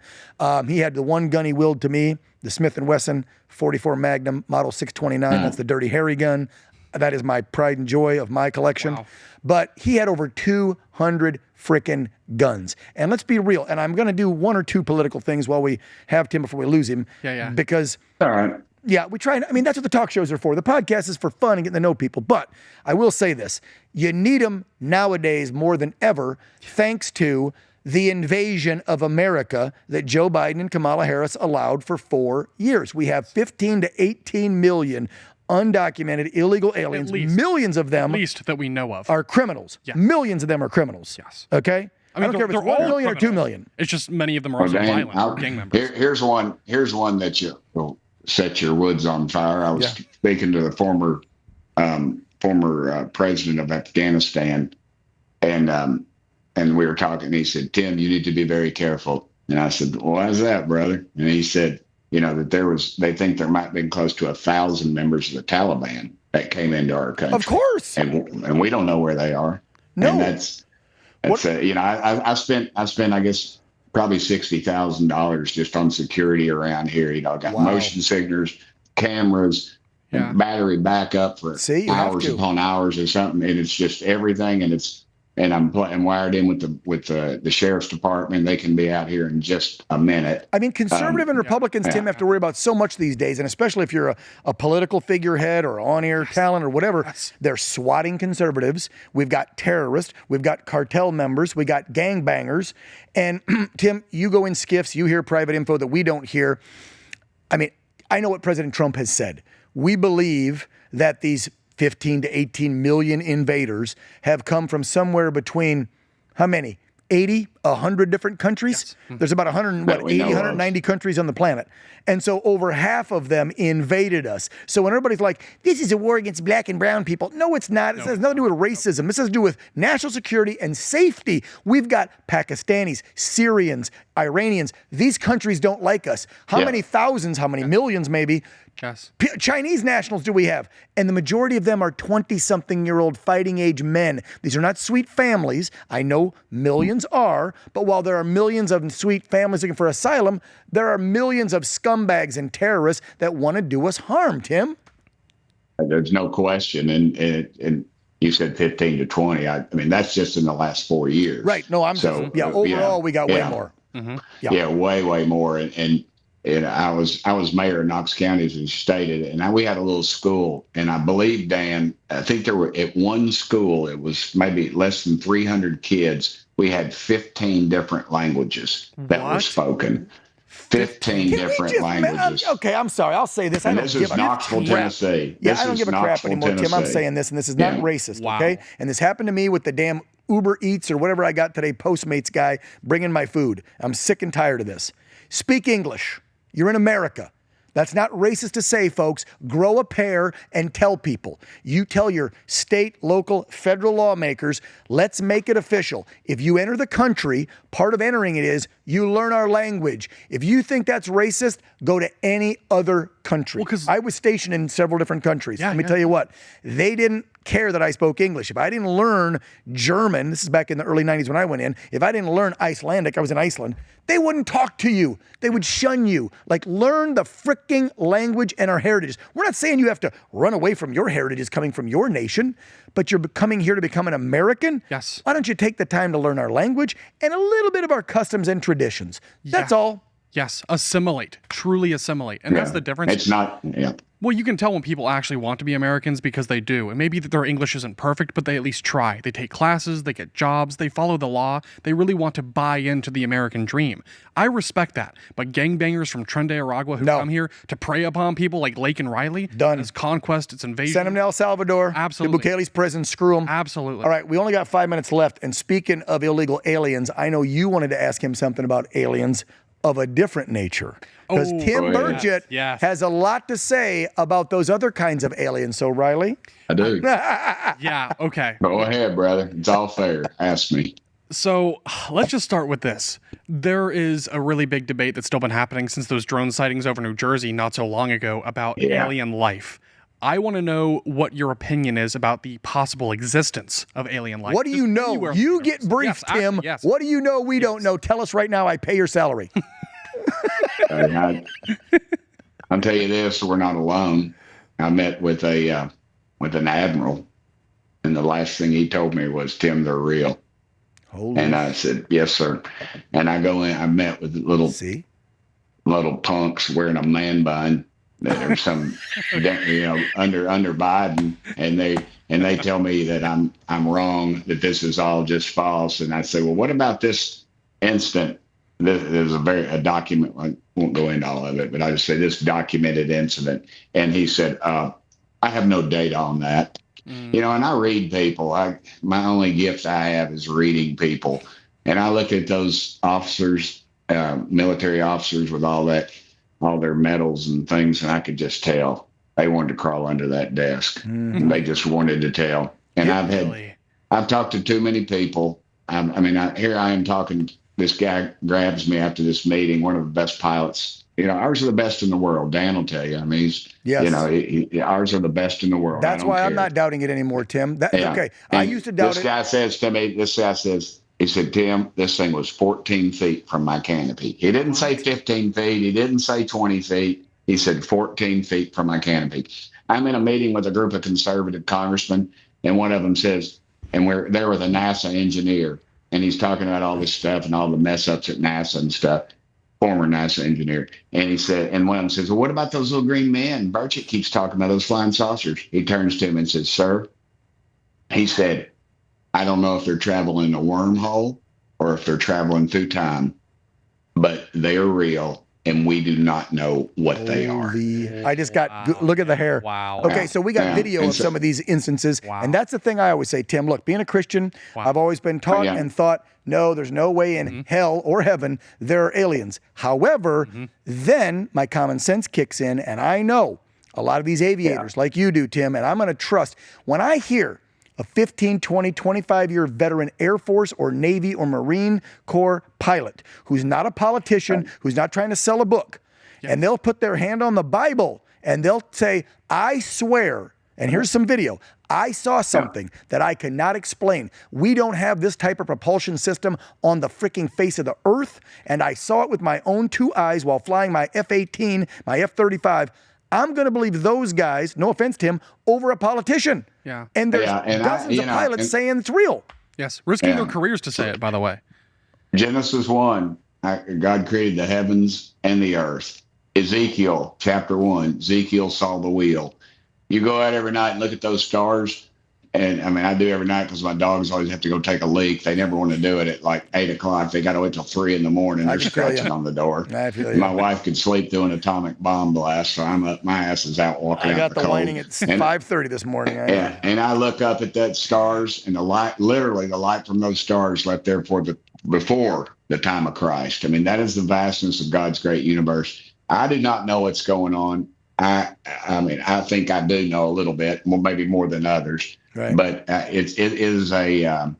He had the one gun he willed to me, the Smith & Wesson 44 Magnum Model 629. That's the Dirty Harry gun. That is my pride and joy of my collection. Wow. But he had over 200 frickin' guns. And let's be real. And I'm going to do 1 or 2 political things while we have Tim before we lose him. Yeah. Because, all right. Yeah, we try. That's what the talk shows are for. The podcast is for fun and getting to know people. But I will say this. You need them nowadays more than ever, thanks to the invasion of America that Joe Biden and Kamala Harris allowed for 4 years. We have 15 to 18 million undocumented illegal aliens. Millions of them, at least that we know of, are criminals. Yes. Millions of them are criminals. Yes. Okay? I don't care if it's 1 million or 2 million. It's just many of them are also violent or gang members. Here's one that will set your woods on fire. I was speaking to the former president of Afghanistan, and we were talking. He said, "Tim, you need to be very careful." And I said, "Well, why is that, brother?" And he said, that they think there might have been close to 1,000 members of the Taliban that came into our country. Of course. And we don't know where they are. No. And I spent, I guess, probably $60,000 just on security around here. Got motion signals, cameras, Yeah. battery backup for See, you have hours to. upon hours or something, and it's just everything, and I'm wired in with the sheriff's department. They can be out here in just a minute. I mean, conservative and Republicans, Tim, have to worry about so much these days, and especially if you're a political figurehead or on-air talent or whatever, they're swatting conservatives. We've got terrorists. We've got cartel members. We got gangbangers. And Tim, you go in skiffs. You hear private info that we don't hear. I mean, I know what President Trump has said. We believe that these 15 to 18 million invaders have come from somewhere between, how many? 80, 100 different countries? Yes. There's about 190 countries on the planet. And so over half of them invaded us. So when everybody's like, this is a war against black and brown people. No, it's not. It has nothing to do with racism. This has to do with national security and safety. We've got Pakistanis, Syrians, Iranians. These countries don't like us. How many thousands, how many millions maybe, Chinese nationals do we have? And the majority of them are 20-something-year-old fighting-age men. These are not sweet families. I know millions are, but while there are millions of sweet families looking for asylum, there are millions of scumbags and terrorists that want to do us harm, Tim. There's no question. And you said 15 to 20. I mean, that's just in the last 4 years. Right. No, overall, we got way more. Mm-hmm. Yeah, way more. And I was mayor of Knox County, as you stated, and we had a little school. And I believe, Dan, I think there were at one school, it was maybe less than 300 kids. We had 15 different languages that were spoken. 15 different languages. Okay, I'm sorry. I'll say this. And this is Knoxville, Tennessee. Yeah, I don't give a crap anymore, Tim. I'm saying this, and this is not racist, okay? And this happened to me with the damn Uber Eats or whatever I got today, Postmates guy bringing my food. I'm sick and tired of this. Speak English. You're in America. That's not racist to say, folks. Grow a pair and tell people. You tell your state, local, federal lawmakers, let's make it official. If you enter the country, part of entering it is you learn our language. If you think that's racist, go to any other country. Well, I was stationed in several different countries. Let me tell you what, they didn't care that I spoke English. If I didn't learn German, this is back in the early 90s when I went in, if I didn't learn Icelandic, I was in Iceland, they wouldn't talk to you. They would shun you. Like, learn the freaking language and our heritages. We're not saying you have to run away from your heritages coming from your nation, but you're coming here to become an American? Yes. Why don't you take the time to learn our language and a little bit of our customs and traditions? That's all. Yes, assimilate, truly assimilate. And that's the difference. It's not, Well, you can tell when people actually want to be Americans because they do. And maybe that their English isn't perfect, but they at least try. They take classes, they get jobs, they follow the law. They really want to buy into the American dream. I respect that. But gangbangers from Tren de Aragua who come here to prey upon people like Lake and Riley, it's conquest, it's invasion. Send them to El Salvador, absolutely. to Bukele's prison, screw them. Absolutely. All right, we only got 5 minutes left. And speaking of illegal aliens, I know you wanted to ask him something about aliens of a different nature. Because Tim Burgett has a lot to say about those other kinds of aliens. So, Riley? I do. Yeah, okay. Go ahead, brother. It's all fair. Ask me. So let's just start with this. There is a really big debate that's still been happening since those drone sightings over New Jersey not so long ago about alien life. I want to know what your opinion is about the possible existence of alien life. What do you know? You get briefed, Tim. What do you know we don't know? Tell us right now. I pay your salary. I'll tell you this: we're not alone. I met with an admiral, and the last thing he told me was, "Tim, they're real." And I said, "Yes, sir." And I go in. I met with little punks wearing a man bun. There's some, under Biden, and they tell me that I'm wrong, that this is all just false. And I say, well, what about this instant? There's a document. I won't go into all of it, but I just say this documented incident. And he said, I have no data on that. And I read people. My only gift I have is reading people. And I look at those officers, military officers with all their medals and things, and I could just tell they wanted to crawl under that desk. And they just wanted to tell. And I've talked to too many people. Here I am talking. This guy grabs me after this meeting, one of the best pilots. Ours are the best in the world. Dan will tell you. Ours are the best in the world. That's why I'm not doubting it anymore, Tim. Okay. I used to doubt it. This guy says to me, he said, Tim, this thing was 14 feet from my canopy. He didn't say 15 feet. He didn't say 20 feet. He said 14 feet from my canopy. I'm in a meeting with a group of conservative congressmen, and one of them says, and we're there with a NASA engineer, and he's talking about all this stuff and all the mess ups at NASA and stuff, former NASA engineer. And he said, and one of them says, well, what about those little green men? Burchett keeps talking about those flying saucers. He turns to him and says, sir, he said, I don't know if they're traveling a wormhole or if they're traveling through time, but they are real. And we do not know what they are. I just got, look at the hair. Wow. Okay, so we got video of some of these instances. Wow. And that's the thing I always say, Tim. Look, being a Christian, I've always been taught and thought, no, there's no way in hell or heaven there are aliens. However, then my common sense kicks in, and I know a lot of these aviators like you do, Tim, and I'm going to trust. When I hear a 15, 20, 25-year veteran Air Force or Navy or Marine Corps pilot who's not a politician, who's not trying to sell a book, and they'll put their hand on the Bible and they'll say, I swear, and here's some video, I saw something that I cannot explain. We don't have this type of propulsion system on the freaking face of the earth, and I saw it with my own two eyes while flying my F-18, my F-35. I'm going to believe those guys, no offense, Tim, over a politician. Yeah. And there's dozens of pilots saying it's real. Yes. Risking their careers to say it, by the way. Genesis 1, God created the heavens and the earth. Ezekiel chapter 1, Ezekiel saw the wheel. You go out every night and look at those stars. And I mean, I do every night because my dogs always have to go take a leak. They never want to do it at like 8 o'clock. They got to wait till 3 in the morning. They're scratching on the door. My wife could sleep through an atomic bomb blast, so I'm up. My ass is out walking. I got the whining at 5:30 this morning. And I look up at that stars, and the light, literally the light from those stars, left there before the time of Christ. I mean, that is the vastness of God's great universe. I do not know what's going on. I mean, I think I do know a little bit, maybe more than others. Right. But it is there's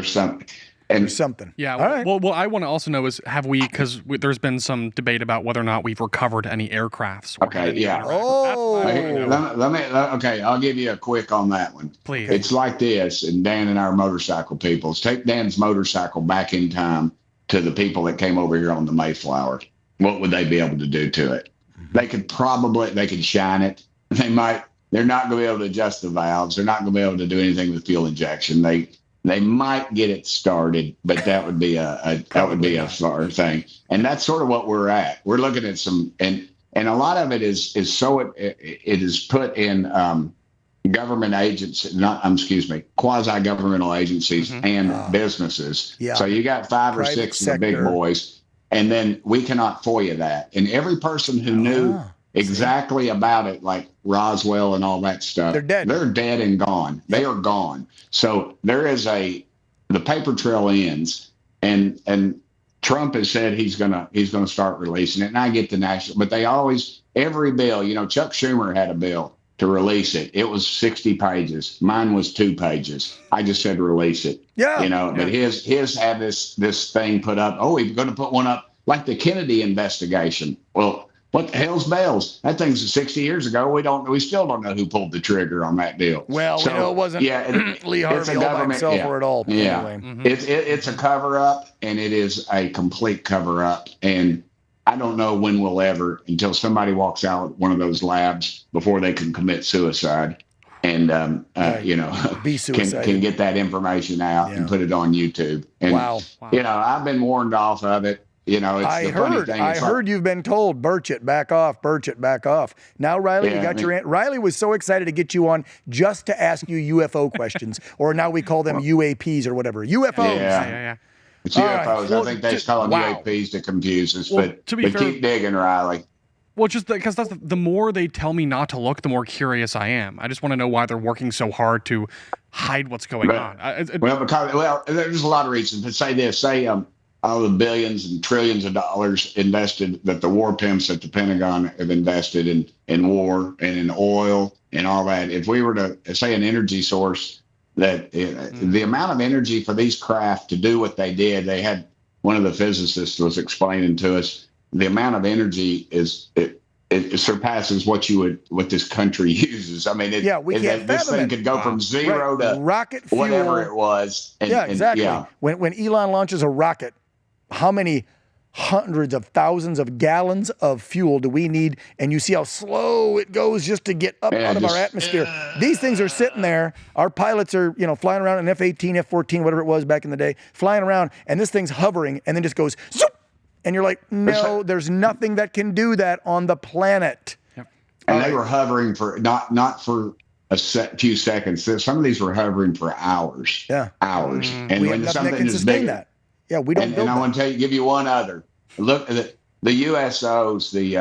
something. And there's something. Yeah. All right. Well, I want to also know is because there's been some debate about whether or not we've recovered any aircrafts. Okay. Yeah. Okay. I'll give you a quick on that one. Please. It's like this, and Dan and our motorcycle peoples. Take Dan's motorcycle back in time to the people that came over here on the Mayflower. What would they be able to do to it? They could shine it. They're not going to be able to adjust the valves. They're not going to be able to do anything with fuel injection. They might get it started, but that would be a far thing. And that's sort of what we're at. We're looking at some, and a lot of it is it is put in government agencies, quasi-governmental agencies and businesses. Yeah. So you got 5 or 6 of the big boys, and then we cannot FOIA that. And every person who knew exactly about it, like Roswell and all that stuff, they're dead and gone. They are gone. So there is the paper trail ends, and Trump has said he's gonna start releasing it. And I get the national, but they always, every bill, Chuck Schumer had a bill to release it. It was 60 pages. Mine was 2 pages. I just said release it. Yeah. But his had this thing put up. Oh, he's going to put one up like the Kennedy investigation. Well, what the hell's bells? That thing's 60 years ago. We still don't know who pulled the trigger on that deal. Well, we know it wasn't Lee Harvey all by himself or at all. Yeah. Anyway. It's a cover up, and it is a complete cover up. And I don't know when we'll ever, until somebody walks out one of those labs before they can commit suicide and, be suicide. Can get that information out and put it on YouTube. And, I've been warned off of it. It's I heard you've been told, Burchett, back off, Burchett, back off. Now, Riley, you got your aunt. Riley was so excited to get you on just to ask you UFO questions, or now we call them UAPs or whatever. UFOs. Yeah. It's UFOs. Right. Well, I think they call them UAPs to confuse us, but keep digging, Riley. Well, just because that's the more they tell me not to look, the more curious I am. I just want to know why they're working so hard to hide what's going on. There's a lot of reasons. But say all the billions and trillions of dollars invested that the war pimps at the Pentagon have invested in war and in oil and all that. If we were to say an energy source that the amount of energy for these craft to do what they did, they had one of the physicists was explaining to us the amount of energy it surpasses what this country uses. I mean, this thing could go from zero to rocket fuel, whatever it was. Exactly. When Elon launches a rocket, how many hundreds of thousands of gallons of fuel do we need? And you see how slow it goes just to get up out of our atmosphere. These things are sitting there. Our pilots are, flying around in F-18, F-14, whatever it was back in the day, flying around, and this thing's hovering and then just goes, zoop! And you're like, no, there's nothing that can do that on the planet. Yep. And they were hovering for not for a few seconds. Some of these were hovering for hours. Yeah. Hours. And We have when nothing that something can is sustain big, that. Yeah, we don't and build I that. want to give you one other. Look, the USOs, the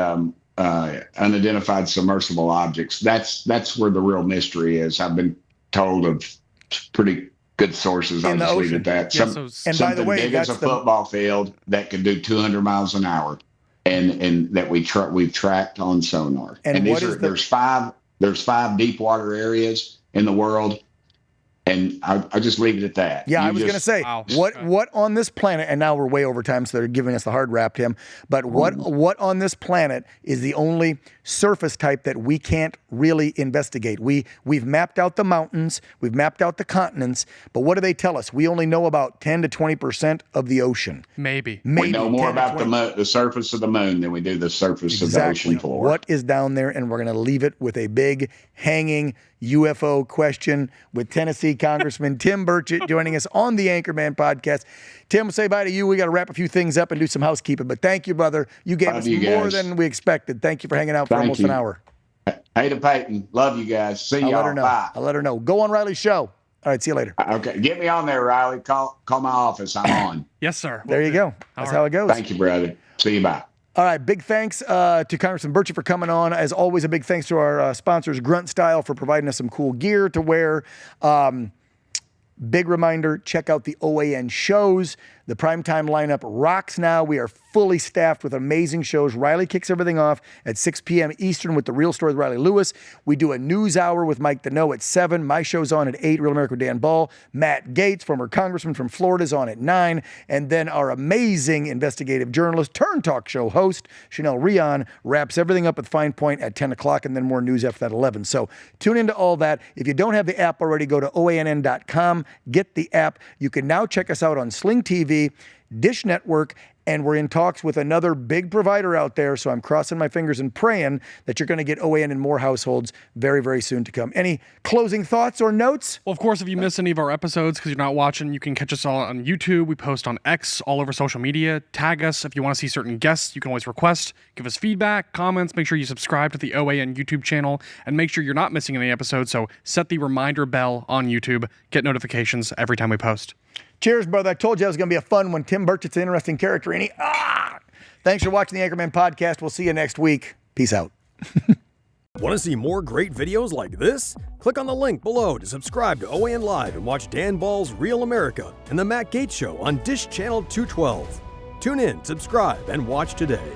unidentified submersible objects. That's where the real mystery is. I've been told of pretty good sources. I'll In the just leave ocean. it at that. Yeah, And by the way, big as a football field that can do 200 miles an hour, and that we've tracked on sonar. And these there's five deep water areas in the world. And I just leave it at that. Yeah, I was going to say, Wow. what on this planet, and now we're way over time, so they're giving us the hard rap, Tim, but what on this planet is the only surface type that we can't really investigate? We've mapped out the mountains, we've mapped out the continents, but what do they tell us? We only know about 10 to 20% of the ocean. Maybe. We know more about the surface of the moon than we do the surface of the ocean floor. What is down there? And we're going to leave it with a big hanging UFO question with Tennessee Congressman Tim Burchett joining us on the Anchorman podcast. Tim, say bye to you. We got to wrap a few things up and do some housekeeping, but thank you, brother. You gave us more than we expected. Thank you for hanging out for almost an hour. Hey to Peyton. Love you guys. See y'all. Let her know. Bye. I'll let her know. Go on Riley's show. All right, see you later. Okay. Get me on there, Riley. Call my office. I'm on. Yes, sir. There you go. That's how it goes. Thank you, brother. See you. Bye. All right, big thanks to Congressman Burchett for coming on. As always, a big thanks to our sponsors, Grunt Style, for providing us some cool gear to wear. Big reminder, check out the OAN shows. The primetime lineup rocks now. We are fully staffed with amazing shows. Riley kicks everything off at 6 p.m. Eastern with The Real Story with Riley Lewis. We do a news hour with Mike DeNoe at 7. My show's on at 8, Real America with Dan Ball. Matt Gaetz, former congressman from Florida, is on at 9. And then our amazing investigative journalist, turn talk show host, Chanel Rion, wraps everything up with Fine Point at 10 o'clock, and then more news after that 11. So tune into all that. If you don't have the app already, go to OANN.com, get the app. You can now check us out on Sling TV, Dish Network, and we're in talks with another big provider out there, so I'm crossing my fingers and praying that you're going to get OAN in more households very, very soon to come. Any closing thoughts or notes? Well, of course, if you miss any of our episodes because you're not watching, you can catch us all on YouTube. We post on X, all over social media. Tag us if you want to see certain guests. You can always request, give us feedback, comments. Make sure you subscribe to the OAN YouTube channel, and make sure you're not missing any episodes. So set the reminder bell on YouTube. Get notifications every time we post. Cheers, brother. I told you it was going to be a fun one. Tim Burchett's an interesting character, and Thanks for watching the Anchorman podcast. We'll see you next week. Peace out. Want to see more great videos like this? Click on the link below to subscribe to OAN Live and watch Dan Ball's Real America and The Matt Gaetz Show on Dish Channel 212. Tune in, subscribe, and watch today.